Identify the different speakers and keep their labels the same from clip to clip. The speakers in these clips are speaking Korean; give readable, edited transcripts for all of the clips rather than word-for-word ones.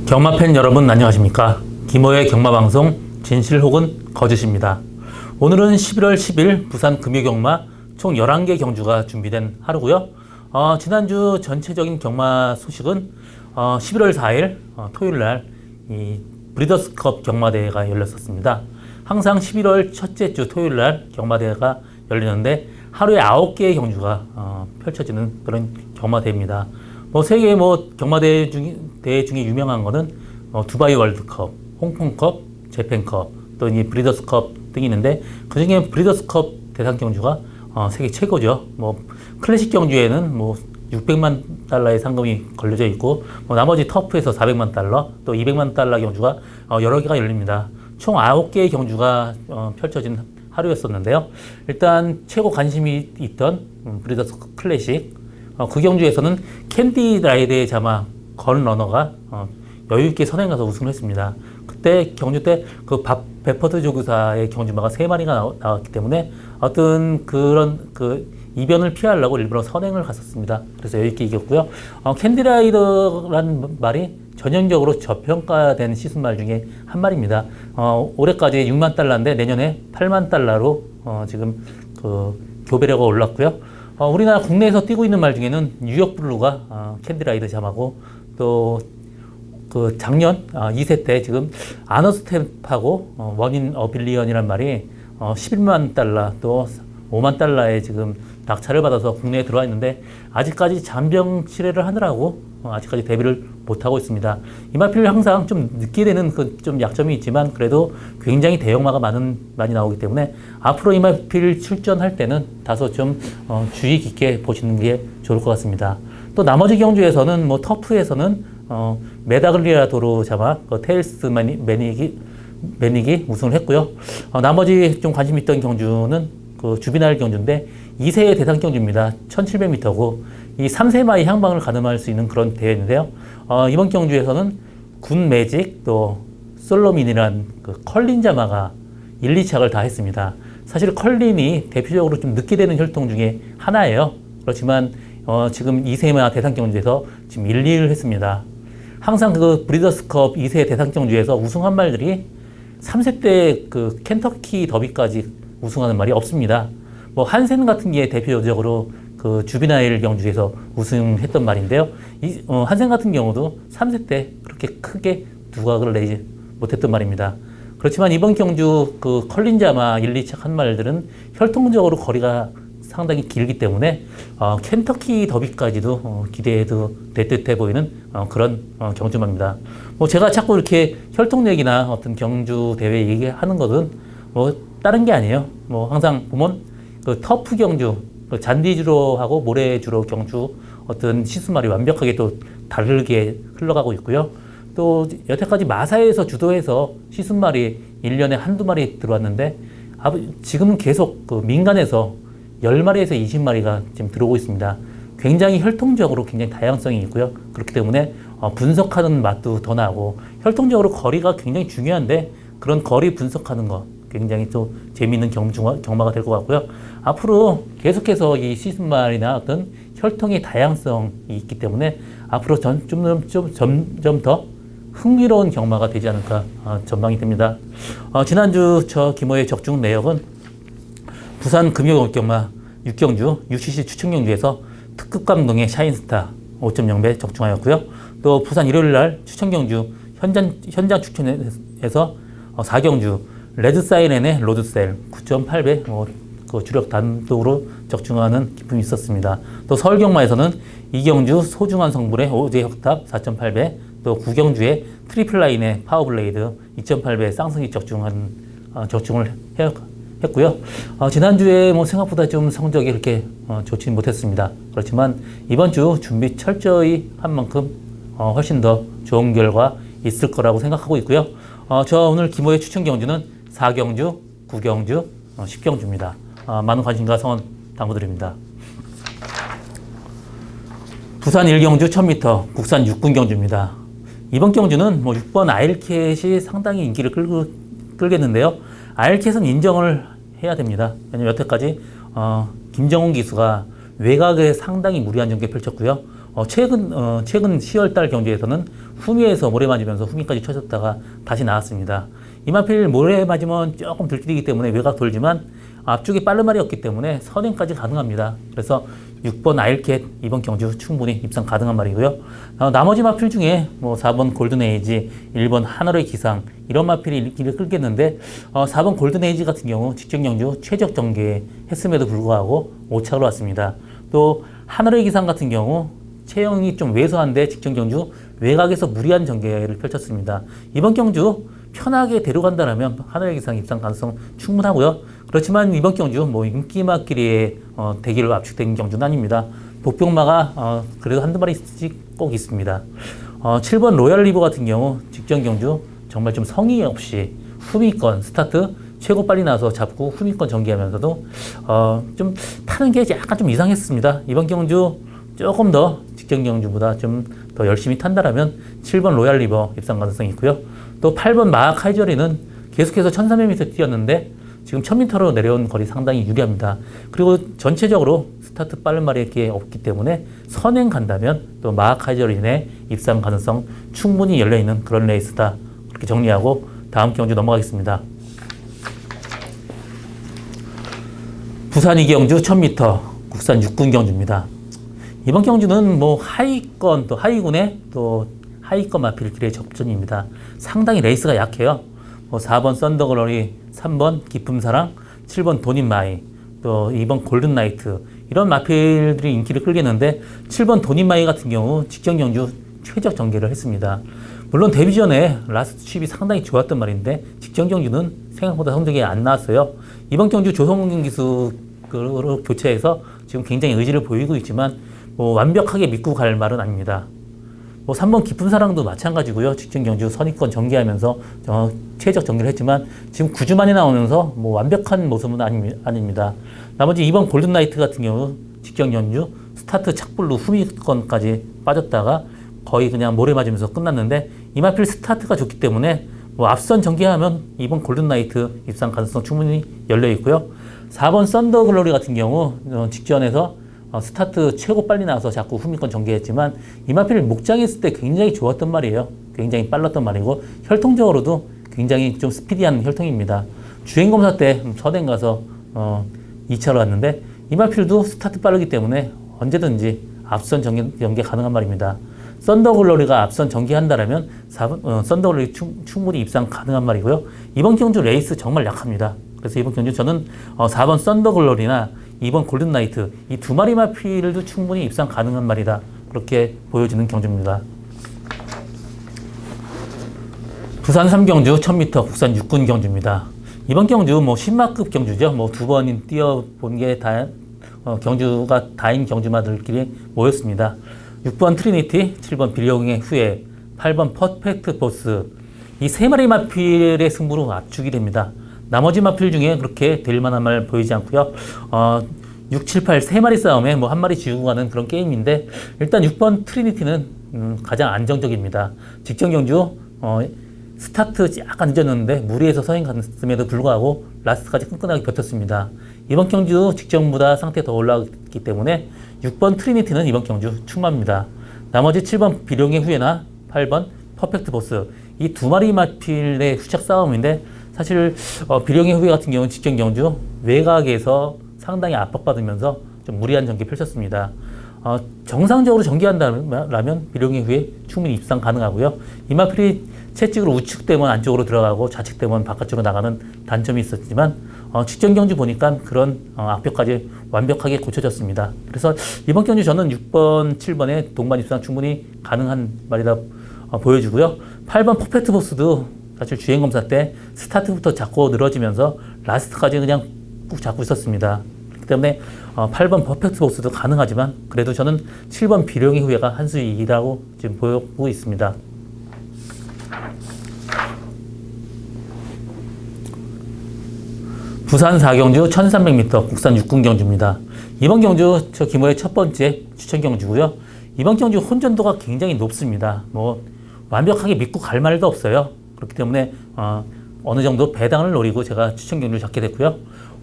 Speaker 1: 경마팬 여러분 안녕하십니까? 김호의 경마방송 진실 혹은 거짓입니다. 오늘은 11월 10일 부산 금요경마 총 11개 경주가 준비된 하루고요. 지난주 전체적인 경마 소식은 11월 4일 토요일날 이 브리더스컵 경마대회가 열렸었습니다. 항상 11월 첫째 주 토요일날 경마대회가 열리는데 하루에 9개의 경주가 펼쳐지는 그런 경마대회입니다. 세계 경마대회 중에 유명한 거는 두바이 월드컵, 홍콩컵, 재팬컵, 또 이 브리더스컵 등이 있는데 그 중에 브리더스컵 대상 경주가 세계 최고죠. 클래식 경주에는 600만 달러의 상금이 걸려져 있고 나머지 터프에서 400만 달러, 또 200만 달러 경주가 여러 개가 열립니다. 총 9개의 경주가 펼쳐진 하루였었는데요. 일단 최고 관심이 있던 브리더스 클래식 그 경주에서는 캔디 라이드의 자막 건러너가 여유있게 선행 가서 우승을 했습니다. 그때 경주 때 그 베퍼드 조교사의 경주마가 3마리가 나왔기 때문에 어떤 그런 이변을 피하려고 일부러 선행을 갔었습니다. 그래서 여유있게 이겼고요. 캔디 라이더라는 말이 전형적으로 저평가된 시순말 중에 한 말입니다. 올해까지 6만 달러인데 내년에 8만 달러로 지금 교배료가 올랐고요. 우리나라 국내에서 뛰고 있는 말 중에는 뉴욕 블루가 캔디라이드 잠하고 또 작년 2세 때 지금 아너스텝하고 원인 어빌리언이란 말이 11만 달러 또 5만 달러의 지금 낙찰을 받아서 국내에 들어와 있는데 아직까지 잔병 치레를 하느라고 아직까지 데뷔를 못하고 있습니다. 이마필 항상 좀 늦게 되는 좀 약점이 있지만 그래도 굉장히 대형마가 많이 나오기 때문에 앞으로 이마필 출전할 때는 다소 좀 주의 깊게 보시는 게 좋을 것 같습니다. 또 나머지 경주에서는 터프에서는 메다글리아 도로 자막 테일스 매닉이 우승을 했고요. 나머지 좀 관심 있던 경주는 주비날 경주인데 2세의 대상 경주입니다. 1700m고 이 3세마의 향방을 가늠할 수 있는 그런 대회인데요. 이번 경주에서는 군 매직 또 솔로민이란 컬린 자마가 1, 2착을 다 했습니다. 사실 컬린이 대표적으로 좀 늦게 되는 혈통 중에 하나예요. 그렇지만 지금 2세마 대상 경주에서 지금 1, 2를 했습니다. 항상 브리더스컵 2세 대상 경주에서 우승한 말들이 3세 때 켄터키 더비까지 우승하는 말이 없습니다. 한센 같은 게 대표적으로 주비나일 경주에서 우승했던 말인데요. 한센 같은 경우도 3세 때 그렇게 크게 두각을 내지 못했던 말입니다. 그렇지만 이번 경주 컬린자마 1, 2착 한 말들은 혈통적으로 거리가 상당히 길기 때문에 켄터키 더비까지도 기대해도 될 듯해 보이는 그런 경주마입니다. 제가 자꾸 이렇게 혈통력이나 어떤 경주 대회 얘기하는 것은 다른 게 아니에요. 항상 보면 터프 경주, 잔디주로 하고 모래주로 경주 어떤 시순말이 완벽하게 또 다르게 흘러가고 있고요. 또 여태까지 마사에서 주도해서 시순말이 1년에 한두 마리 들어왔는데 지금은 계속 민간에서 10마리에서 20마리가 지금 들어오고 있습니다. 굉장히 혈통적으로 굉장히 다양성이 있고요. 그렇기 때문에 분석하는 맛도 더 나고 혈통적으로 거리가 굉장히 중요한데 그런 거리 분석하는 거 굉장히 또 재미있는 경마가 될 것 같고요. 앞으로 계속해서 이 시즌말이나 어떤 혈통의 다양성이 있기 때문에 앞으로 점점 더 흥미로운 경마가 되지 않을까 전망이 됩니다. 지난주 저 김호의 적중 내역은 부산 금요경마 6경주 UCC 추천경주에서 특급 감동의 샤인스타 5.0배 적중하였고요. 또 부산 일요일날 추천경주 현장 추천에서 4경주 레드사이렌의 로드셀 9.8배 주력 단독으로 적중하는 기쁨이 있었습니다. 또 서울경마에서는 이경주 소중한 성분의 오제 혁탑 4.8배, 또 구경주의 트리플라인의 파워블레이드 2.8배 쌍승이 적중을 했고요. 지난주에 생각보다 좀 성적이 그렇게 좋지 못했습니다. 그렇지만 이번 주 준비 철저히 한 만큼 훨씬 더 좋은 결과 있을 거라고 생각하고 있고요. 저 오늘 김호의 추천 경주는 4경주, 9경주, 10경주입니다. 많은 관심과 성원 당부드립니다. 부산 1경주 1000m 국산 6군 경주입니다. 이번 경주는 6번 아일캣이 상당히 인기를 끌겠는데요. 아일캣은 인정을 해야 됩니다. 왜냐면 여태까지 김정훈 기수가 외곽에 상당히 무리한 전개 펼쳤고요. 최근 10월달 경주에서는 후미에서 모래 맞으면서 후미까지 쳐졌다가 다시 나왔습니다. 이마필 모래 맞으면 조금 들뜨리기 때문에 외곽 돌지만 앞쪽이 빠른 말이 없기 때문에 선행까지 가능합니다. 그래서 6번 아일캣 이번 경주 충분히 입상 가능한 말이고요. 나머지 마필 중에 뭐 4번 골든에이지, 1번 하늘의 기상 이런 마필이 길을 끌겠는데 4번 골든에이지 같은 경우 직전 경주 최적 전개 했음에도 불구하고 5착으로 왔습니다. 또 하늘의 기상 같은 경우 체형이 좀 왜소한데 직전 경주 외곽에서 무리한 전개를 펼쳤습니다. 이번 경주 편하게 데려간다면 하늘의 기상 입상 가능성 충분하고요. 그렇지만 이번 경주 뭐 인기마끼리의 대기를 압축된 경주는 아닙니다. 복병마가 그래도 한두 마리씩 꼭 있습니다. 7번 로얄 리버 같은 경우 직전 경주 정말 좀 성의 없이 후미권 스타트 최고 빨리 나서 잡고 후미권 전개하면서도 좀 타는 게 약간 좀 이상했습니다. 이번 경주 조금 더 직전 경주보다 좀 더 열심히 탄다라면 7번 로얄 리버 입상 가능성이 있고요. 또 8번 마하 카이저리는 계속해서 1300m 뛰었는데 지금 1000m로 내려온 거리 상당히 유리합니다. 그리고 전체적으로 스타트 빠른 말이 게 없기 때문에 선행 간다면 또 마하 카이저린의 입상 가능성 충분히 열려있는 그런 레이스다. 그렇게 정리하고 다음 경주 넘어가겠습니다. 부산 이경주 1000m 국산 6군 경주입니다. 이번 경주는 뭐 하위권 또 하위군의 또 하위권 마필 길의 접전입니다. 상당히 레이스가 약해요. 4번 썬더글로리, 3번 기쁨사랑, 7번 돈인마이, 또 2번 골든나이트 이런 마필들이 인기를 끌겠는데 7번 돈인마이 같은 경우 직전 경주 최적 전개를 했습니다. 물론 데뷔 전에 라스트 칩이 상당히 좋았던 말인데 직전 경주는 생각보다 성적이 안 나왔어요. 이번 경주 조성근 기수로 교체해서 지금 굉장히 의지를 보이고 있지만 완벽하게 믿고 갈 말은 아닙니다. 3번 깊은 사랑도 마찬가지고요. 직전 경주 선입권 전개하면서 최적 전개를 했지만 지금 9주 만에 나오면서 완벽한 모습은 아닙니다. 나머지 2번 골든나이트 같은 경우 직전 경주 스타트 착불로 후미권까지 빠졌다가 거의 그냥 모래 맞으면서 끝났는데 이마필 스타트가 좋기 때문에 앞선 전개하면 2번 골든나이트 입상 가능성 충분히 열려 있고요. 4번 썬더글로리 같은 경우 직전에서 스타트 최고 빨리 나와서 자꾸 후미권 전개했지만 이마필 목장했을 때 굉장히 좋았던 말이에요. 굉장히 빨랐던 말이고 혈통적으로도 굉장히 좀 스피디한 혈통입니다. 주행검사 때 서대 가서 2차로 왔는데 이마필도 스타트 빠르기 때문에 언제든지 앞선 전개 가능한 말입니다. 썬더글로리가 앞선 전개한다라면 썬더글로리 충분히 입상 가능한 말이고요. 이번 경주 레이스 정말 약합니다. 그래서 이번 경주 저는 4번 썬더글로리나 2번 골든나이트 이 두 마리 마필도 충분히 입상 가능한 말이다. 그렇게 보여지는 경주입니다. 부산 3경주 1000m 국산 6군 경주입니다. 이번 경주 10마급 경주죠. 두 번 뛰어본 게 경주가 다인 경주마들끼리 모였습니다. 6번 트리니티, 7번 빌려공의 후예, 8번 퍼펙트 보스 이 세 마리 마필의 승부로 압축이 됩니다. 나머지 마필 중에 그렇게 될 만한 말 보이지 않고요. 6, 7, 8 세 마리 싸움에 한 마리 지우고 가는 그런 게임인데 일단 6번 트리니티는 가장 안정적입니다. 직전 경주 스타트 약간 늦었는데 무리해서 서행 갔음에도 불구하고 라스트까지 끈끈하게 버텼습니다. 이번 경주 직전보다 상태 더 올라갔기 때문에 6번 트리니티는 이번 경주 충만합니다. 나머지 7번 비룡의 후예나 8번 퍼펙트 보스 이 두 마리 마필의 후착 싸움인데 사실 비룡의 후예 같은 경우는 직전 경주 외곽에서 상당히 압박받으면서 좀 무리한 전개 펼쳤습니다. 정상적으로 전개한다면 비룡의 후예 충분히 입상 가능하고요. 이 마필이 채찍으로 우측되면 안쪽으로 들어가고 좌측되면 바깥쪽으로 나가는 단점이 있었지만 직전 경주 보니까 그런 악벽까지 완벽하게 고쳐졌습니다. 그래서 이번 경주 저는 6번, 7번에 동반 입상 충분히 가능한 말이다 보여주고요. 8번 퍼펙트 보스도 사실 주행검사 때 스타트부터 자꾸 늘어지면서 라스트까지 그냥 꾹 잡고 있었습니다. 그렇기 때문에 8번 퍼펙트 보스도 가능하지만 그래도 저는 7번 비룡의 후예가 한 수 이라고 지금 보고 있습니다. 부산 4경주 1300m 국산 6군 경주입니다. 이번 경주 저 규모의 첫 번째 추천 경주고요. 이번 경주 혼전도가 굉장히 높습니다. 완벽하게 믿고 갈 말도 없어요. 그렇기 때문에 어느 정도 배당을 노리고 제가 추천 경주를 잡게 됐고요.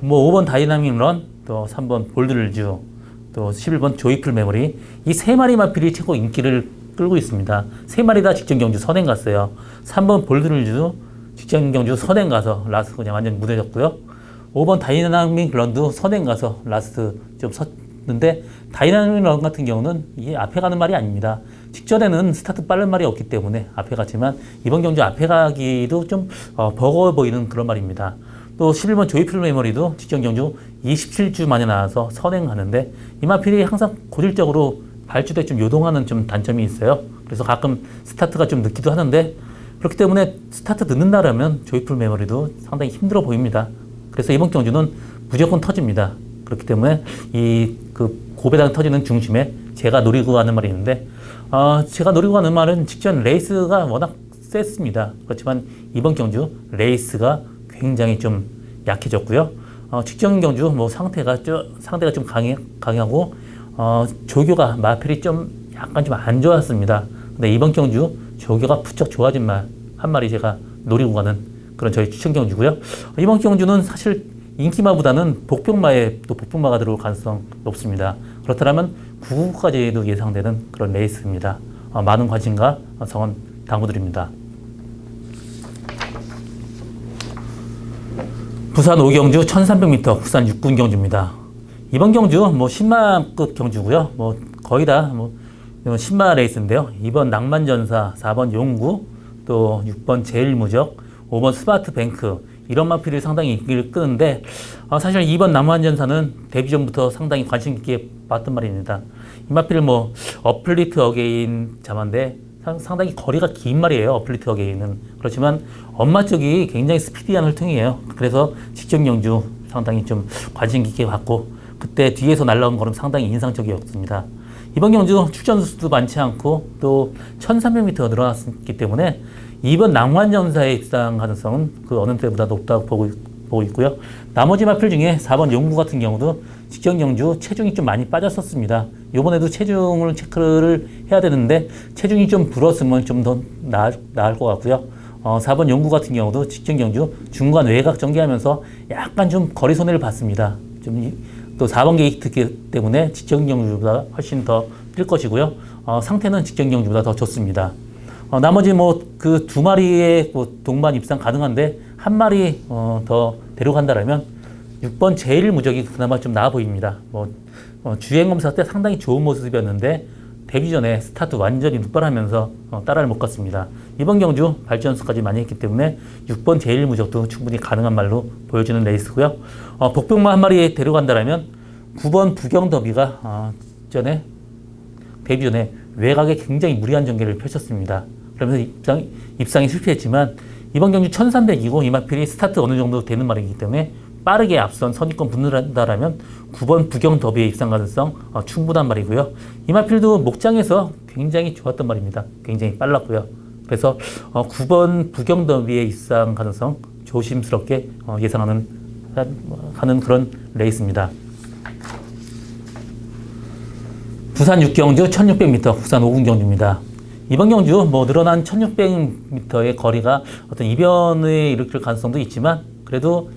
Speaker 1: 5번 다이나믹 런, 또 3번 볼드를주, 또 11번 조이풀 메모리. 이 세 마리 마필이 최고 인기를 끌고 있습니다. 세 마리 다 직전 경주 선행 갔어요. 3번 볼드릴주 직전 경주 선행 가서 라스트 그냥 완전 무너졌고요. 5번 다이나믹 런도 선행 가서 라스트 좀 섰는데, 다이나믹 런 같은 경우는 이게 앞에 가는 말이 아닙니다. 직전에는 스타트 빠른 말이 없기 때문에 앞에 갔지만 이번 경주 앞에 가기도 좀 버거워 보이는 그런 말입니다. 또 11번 조이풀 메모리도 직전 경주 27주 만에 나와서 선행하는데, 이 마필이 항상 고질적으로 발주대 좀 요동하는 좀 단점이 있어요. 그래서 가끔 스타트가 좀 늦기도 하는데, 그렇기 때문에 스타트 늦는다라면 조이풀 메모리도 상당히 힘들어 보입니다. 그래서 이번 경주는 무조건 터집니다. 그렇기 때문에 이 고배당 터지는 중심에 제가 노리고 가는 말이 있는데, 제가 노리고 가는 말은 직전 레이스가 워낙 셌습니다. 그렇지만 이번 경주 레이스가 굉장히 좀 약해졌고요. 직전 경주 뭐 상대가 좀 강하고 조교가 마필이 좀 약간 좀 안 좋았습니다. 근데 이번 경주 조교가 부쩍 좋아진 말 한 마리 제가 노리고 가는 그런 저희 추천 경주고요. 이번 경주는 사실 인기마보다는 복병마가 들어올 가능성 높습니다. 그렇다면 9구까지도 예상되는 그런 레이스입니다. 많은 관심과 성원 당부드립니다. 부산 5경주 1300m 부산 6군 경주입니다. 이번 경주 뭐 10마급 경주고요. 뭐 거의 다 뭐 10마 레이스인데요. 2번 낭만전사, 4번 용구, 또 6번 제일무적, 5번 스마트뱅크, 이런 마필이 상당히 인기를 끄는데, 사실 2번 낭만전사는 데뷔 전부터 상당히 관심 있게 봤던 말입니다. 이 마필 뭐 어플리트 어게인 자만데 상당히 거리가 긴 말이에요. 어플리트 어게인은. 그렇지만 엄마 쪽이 굉장히 스피디한 혈통이에요. 그래서 직전 경주 상당히 좀 관심 깊게 봤고, 그때 뒤에서 날라온 걸음 상당히 인상적이었습니다. 이번 경주 출전 수도 많지 않고 또 1300m가 늘어났기 때문에 이번 낭만전사의 입상 가능성은 그 어느 때보다 높다고 보고 있고요. 나머지 마필 중에 4번 용구 같은 경우도 직전 경주 체중이 좀 많이 빠졌었습니다. 이번에도 체중을 체크를 해야 되는데 체중이 좀 불었으면 좀 더 나을 것 같고요. 4번 용구 같은 경우도 직전 경주 중간 외곽 전개하면서 약간 좀 거리 손해를 봤습니다. 또 4번 게이트 때문에 직전 경주보다 훨씬 더 뛸 것이고요. 상태는 직전 경주보다 더 좋습니다. 나머지 뭐 그 두 마리의 동반 입상 가능한데 한 마리 더 데려간다라면 6번 제일 무적이 그나마 좀 나아 보입니다. 주행 검사 때 상당히 좋은 모습이었는데 데뷔 전에 스타트 완전히 눕발하면서 따라를 못 갔습니다. 이번 경주 발전수까지 많이 했기 때문에 6번 제일 무적도 충분히 가능한 말로 보여주는 레이스고요. 복병마 한 마리 데려간다라면 9번 부경 더비가 데뷔 전에 외곽에 굉장히 무리한 전개를 펼쳤습니다. 그러면서 입상이 실패했지만 이번 경주 1300이고 이 마필이 스타트 어느 정도 되는 말이기 때문에 빠르게 앞선 선입권 붙는다라면 9번 부경 더비의 입상 가능성 충분한 말이고요. 이 마필도 목장에서 굉장히 좋았던 말입니다. 굉장히 빨랐고요. 그래서 9번 부경 더비의 입상 가능성 조심스럽게 예상하는 그런 레이스입니다. 부산 6경주 1600m 부산 5군 경주입니다. 이번 경주 늘어난 1600m의 거리가 어떤 이변을 일으킬 가능성도 있지만 그래도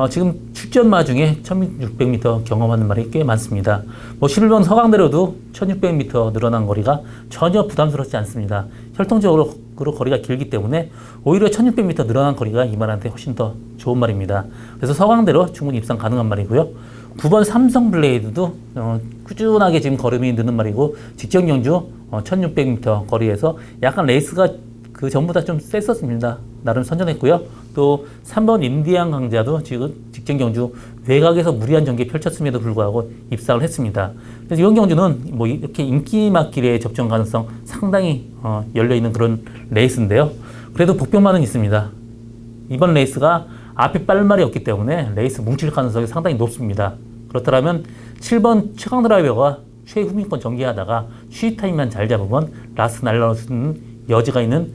Speaker 1: 지금 출전마 중에 1600m 경험하는 말이 꽤 많습니다. 11번 서강대로도 1600m 늘어난 거리가 전혀 부담스럽지 않습니다. 혈통적으로 거리가 길기 때문에 오히려 1600m 늘어난 거리가 이 말한테 훨씬 더 좋은 말입니다. 그래서 서강대로 충분히 입상 가능한 말이고요. 9번 삼성블레이드도 꾸준하게 지금 걸음이 느는 말이고 직전 경주 1600m 거리에서 약간 레이스가 그 전보다 좀 셌었습니다. 나름 선전했고요. 또 3번 인디안 강자도 지금 직전 경주 외곽에서 무리한 전개 펼쳤음에도 불구하고 입상을 했습니다. 그래서 이번 경주는 이렇게 인기마길의 접전 가능성 상당히 열려있는 그런 레이스인데요. 그래도 복병만은 있습니다. 이번 레이스가 앞에 빠른 말이 없기 때문에 레이스 뭉칠 가능성이 상당히 높습니다. 그렇다면 7번 최강 드라이버가 최후미권 전개하다가 쉬 타임만 잘 잡으면 라스트 날라오는 여지가 있는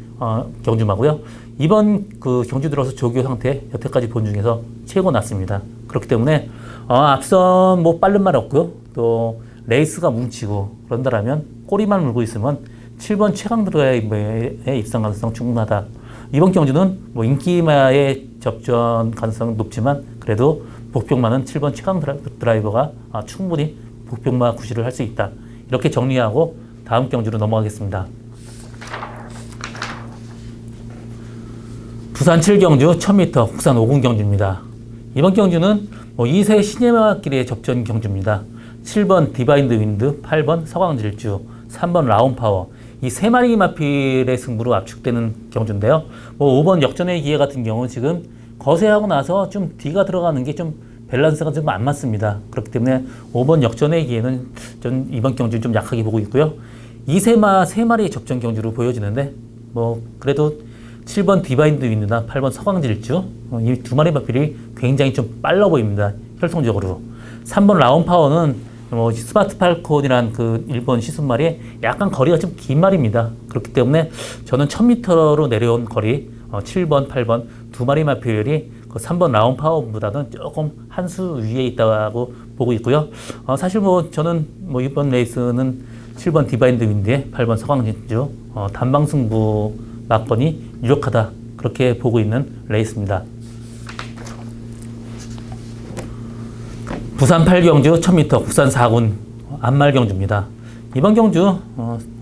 Speaker 1: 경주마고요. 이번 경주 들어서 조교 상태 여태까지 본 중에서 최고 났습니다. 그렇기 때문에 앞선 빠른 말 없고요. 또 레이스가 뭉치고 그런다라면 꼬리만 물고 있으면 7번 최강 드라이버의 입상 가능성 충분하다. 이번 경주는 인기마의 접전 가능성은 높지만 그래도 복병마는 7번 최강 드라이버가 충분히 복병마 구실을 할 수 있다. 이렇게 정리하고 다음 경주로 넘어가겠습니다. 부산 7경주 1000m 국산 5군 경주입니다. 이번 경주는 2세 시네마길의 접전 경주입니다. 7번 디바인드 윈드, 8번 서광질주, 3번 라운파워, 이 세 마리 마필의 승부로 압축되는 경주인데요. 5번 역전의 기회 같은 경우는 지금 거세하고 나서 좀 뒤가 들어가는 게 좀 밸런스가 좀 안 맞습니다. 그렇기 때문에 5번 역전의 기회는 전 이번 경주 좀 약하게 보고 있고요. 2세마 세 마리의 접전 경주로 보여지는데 그래도 7번 디바인드 윈드나 8번 서광질주 이 두 마리 마필이 굉장히 좀 빨라 보입니다. 혈통적으로. 3번 라운파워는 스마트 팔콘이란 그 일본 시순말이 약간 거리가 좀 긴 말입니다. 그렇기 때문에 저는 1000m로 내려온 거리 7번, 8번 두 마리 마필이 그 3번 라운파워보다는 조금 한 수 위에 있다고 보고 있고요. 사실 저는 이번 레이스는 7번 디바인드 윈드에 8번 서광질주 단방 승부 막건이 유력하다 그렇게 보고 있는 레이스입니다. 부산 8경주 1000m 국산 4군 안말 경주입니다. 이번 경주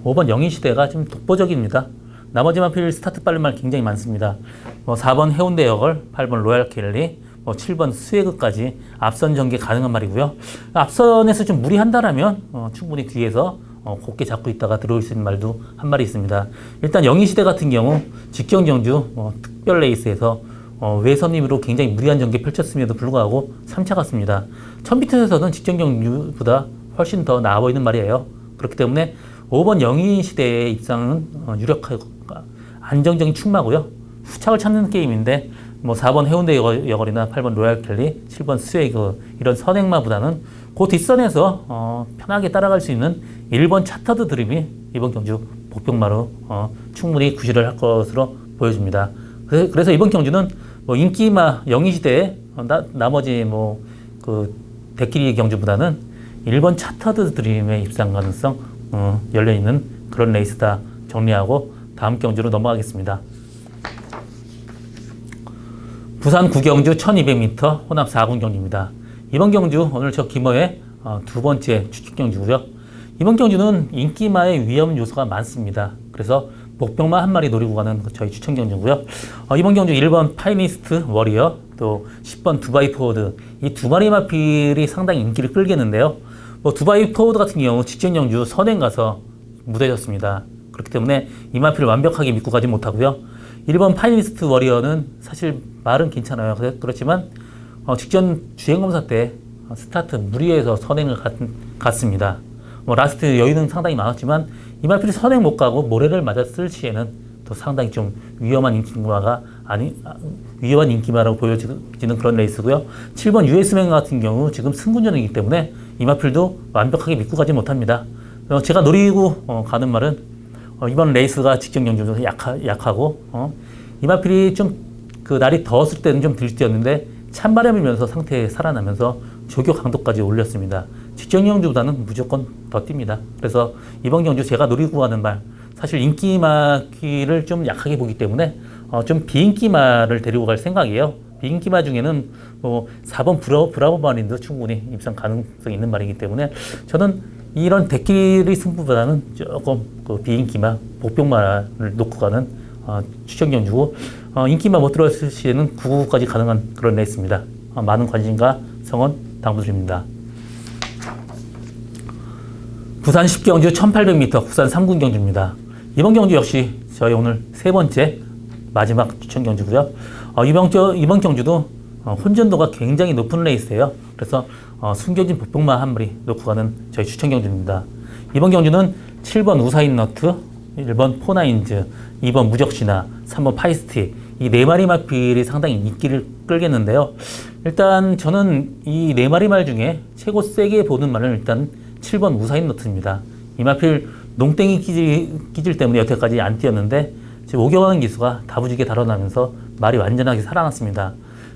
Speaker 1: 5번 영희시대가 좀 독보적입니다. 나머지 마필 스타트 빠른 말 굉장히 많습니다. 4번 해운대 여걸, 8번 로얄 켈리, 7번 스웨그까지 앞선 전개 가능한 말이고요. 앞선에서 좀 무리한다라면 충분히 뒤에서 곱게 잡고 있다가 들어올 수 있는 말도 한 마리 있습니다. 일단 영희시대 같은 경우 직경 경주 특별 레이스에서 외선임으로 굉장히 무리한 전개 펼쳤음에도 불구하고 3차 갔습니다. 1000m에서는 직전 경주보다 훨씬 더 나아 보이는 말이에요. 그렇기 때문에 5번 영희시대의 입상은 유력하고 안정적인 충마고요. 후착을 찾는 게임인데 4번 해운대 여걸이나 8번 로얄 켈리, 7번 스웨이그 이런 선행마보다는 그 뒷선에서 편하게 따라갈 수 있는 1번 차터드 드림이 이번 경주 복병마로 충분히 구실을 할 것으로 보여집니다. 그래서 이번 경주는 인기마 영희시대의 나머지 그 대끼리 경주보다는 1번 차터드 드림의 입상 가능성 열려있는 그런 레이스다 정리하고 다음 경주로 넘어가겠습니다. 부산 9경주 1200m 혼합 4군 경주입니다. 이번 경주 오늘 저 김어의 두 번째 추측 경주고요. 이번 경주는 인기마의 위험 요소가 많습니다. 그래서 복병마 한 마리 노리고 가는 저희 추천 경주고요. 이번 경주 1번 파이니스트 워리어, 또 10번 두바이 포워드 이 두 마리 마필이 상당히 인기를 끌겠는데요. 두바이 포워드 같은 경우 직전 경주 선행 가서 무뎌졌습니다. 그렇기 때문에 이 마필을 완벽하게 믿고 가지 못하고요. 1번 파이니스트 워리어는 사실 말은 괜찮아요. 그렇지만 직전 주행검사 때 스타트 무리해서 선행을 갔습니다. 라스트 여유는 상당히 많았지만 이 마필이 선행 못 가고 모래를 맞았을 시에는 또 상당히 좀 위험한 인기마라고 보여지는 그런 레이스고요. 7번 US맨 같은 경우 지금 승군전이기 때문에 이 마필도 완벽하게 믿고 가지 못합니다. 제가 노리고 가는 말은 이번 레이스가 직전 경주에서 약하고 이 마필이 좀 그 날이 더웠을 때는 좀 들뛰었는데 찬바람이 불면서 상태에 살아나면서 조교 강도까지 올렸습니다. 직전 경주보다는 무조건 더 뜁니다. 그래서 이번 경주 제가 노리고 가는 말 사실 인기마키를 좀 약하게 보기 때문에 좀 비인기마를 데리고 갈 생각이에요. 비인기마 중에는 4번 브라보 마린도 충분히 입상 가능성이 있는 말이기 때문에 저는 이런 대끼리 승부보다는 조금 그 비인기마 복병마를 놓고 가는 추천 경주고 인기마 못 들어왔을 시에는 9구까지 가능한 그런 레이스입니다. 많은 관심과 성원 당부드립니다. 부산 10경주 1800m 국산 3군 경주입니다. 이번 경주 역시 저희 오늘 세 번째 마지막 추천 경주고요. 이번 경주도 혼전도가 굉장히 높은 레이스예요. 그래서 숨겨진 복병마 한 마리 놓고 가는 저희 추천 경주입니다. 이번 경주는 7번 우사인 너트, 1번 포나인즈, 2번 무적시나, 3번 파이스티 이 네 마리 마필이 상당히 인기를 끌겠는데요. 일단 저는 이 네 마리 말 중에 최고 세게 보는 말은 일단 7번 우사인 너트입니다. 이 마필 농땡이 기질 때문에 여태까지 안 뛰었는데 지금 5개월 기수가 다부지게 달아나면서 말이 완전하게 살아났습니다.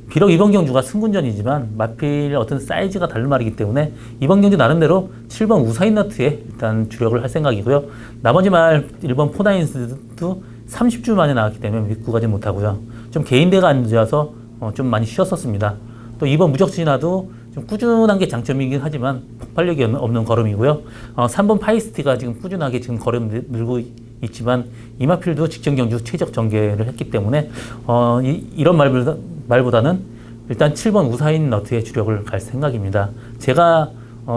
Speaker 1: 비록 이번 경주가 승군전이지만 마필 어떤 사이즈가 다른 말이기 때문에 이번 경주 나름대로 7번 우사인 너트에 일단 주력을 할 생각이고요. 나머지 말 1번 포나인스도 30주 만에 나왔기 때문에 믿고 가지 못하고요. 좀 개인대가 안 좋아서 좀 많이 쉬었었습니다. 또 2번 무적신화도 좀 꾸준한 게 장점이긴 하지만 폭발력이 없는 걸음이고요. 3번 파이스티가 지금 꾸준하게 지금 걸음 늘고 있지만 이마필도 직전 경주 최적 전개를 했기 때문에 이런 말보다는 일단 7번 우사인 너트의 주력을 갈 생각입니다. 제가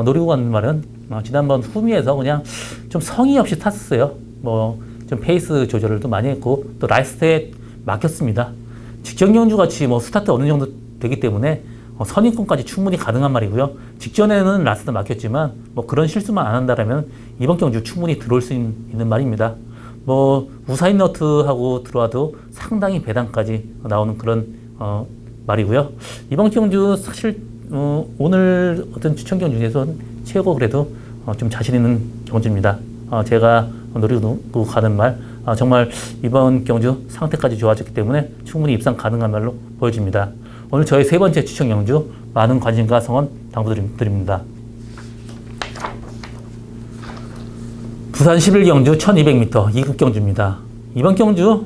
Speaker 1: 노리고 가는 말은 지난번 후미에서 그냥 좀 성의 없이 탔었어요. 좀 페이스 조절을 또 많이 했고 또 라스트에 막혔습니다. 직전 경주 같이 스타트 어느 정도 되기 때문에 선입권까지 충분히 가능한 말이고요. 직전에는 라스트 막혔지만 그런 실수만 안 한다라면 이번 경주 충분히 들어올 수 있는 말입니다. 우사인 너트하고 들어와도 상당히 배당까지 나오는 그런 말이고요. 이번 경주 사실 오늘 어떤 추천 경주 중에서 최고 그래도 좀 자신 있는 경주입니다. 제가 노리고 가는 말 정말 이번 경주 상태까지 좋아졌기 때문에 충분히 입상 가능한 말로 보여집니다. 오늘 저의 세 번째 추천 경주 많은 관심과 성원 당부드립니다. 부산 11경주 1200m 2급 경주입니다. 이번 경주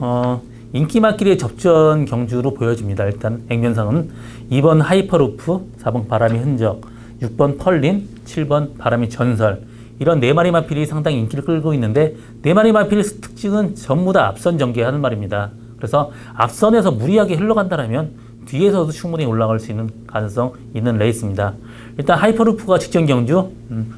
Speaker 1: 인기맛길의 접전 경주로 보여집니다. 일단 액면상은 2번 하이퍼루프, 4번 바람이 흔적, 6번 펄린, 7번 바람이 전설 이런 4마리 마필이 상당히 인기를 끌고 있는데 4마리 마필의 특징은 전부 다 앞선 전개하는 말입니다. 그래서 앞선에서 무리하게 흘러간다면 뒤에서도 충분히 올라갈 수 있는 가능성 있는 레이스입니다. 일단 하이퍼루프가 직전 경주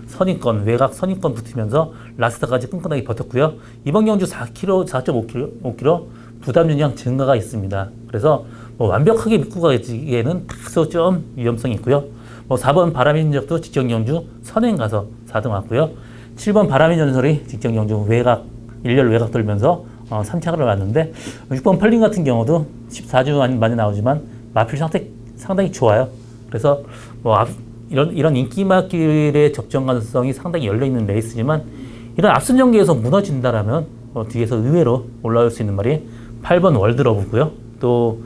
Speaker 1: 선입권, 외곽 선입권 붙으면서 라스트까지 끈끈하게 버텼고요. 이번 경주 4km, 4.5km 부담 윤량 증가가 있습니다. 그래서 완벽하게 믿고 가기에는 다소 좀 위험성이 있고요. 4번 바람의 흔적도 직전 경주 선행 가서 4등 왔고요. 7번 바람의 전설이 직전 경주 외곽, 일렬 외곽 돌면서 3착을 왔는데 6번 펄린 같은 경우도 14주 만에 나오지만 마필 상당히 좋아요. 그래서 이런 인기맛길의 접전 가능성이 상당히 열려있는 레이스지만 이런 앞선 전개에서 무너진다라면 뒤에서 의외로 올라올 수 있는 말이 8번 월드러브고요. 또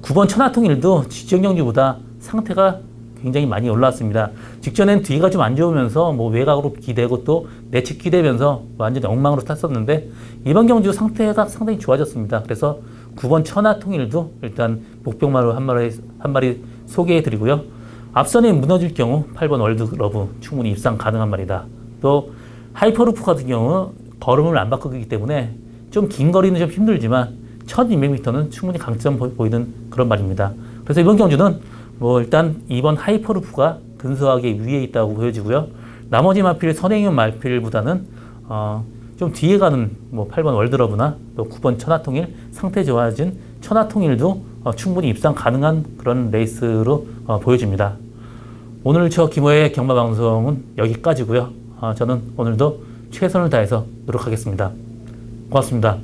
Speaker 1: 9번 천하통일도 직전 경주보다 상태가 굉장히 많이 올라왔습니다. 직전엔 뒤가 좀 안 좋으면서 외곽으로 기대고 또 내측 기대면서 완전히 엉망으로 탔었는데 이번 경주 상태가 상당히 좋아졌습니다. 그래서 9번 천하통일도 일단 목표마로 한 마리 소개해드리고요. 앞선에 무너질 경우 8번 월드러브 충분히 입상 가능한 말이다. 또 하이퍼루프 같은 경우 걸음을 안 바꾸기 때문에 좀 긴 거리는 좀 힘들지만 1200m는 충분히 강점 보이는 그런 말입니다. 그래서 이번 경주는 일단 2번 하이퍼루프가 근소하게 위에 있다고 보여지고요. 나머지 마필 선행형 마필보다는 좀 뒤에 가는 8번 월드러브나 또 9번 천하통일 상태 좋아진 천하통일도 충분히 입상 가능한 그런 레이스로 보여집니다. 오늘 저 김호의 경마방송은 여기까지고요. 저는 오늘도 최선을 다해서 노력하겠습니다. 고맙습니다.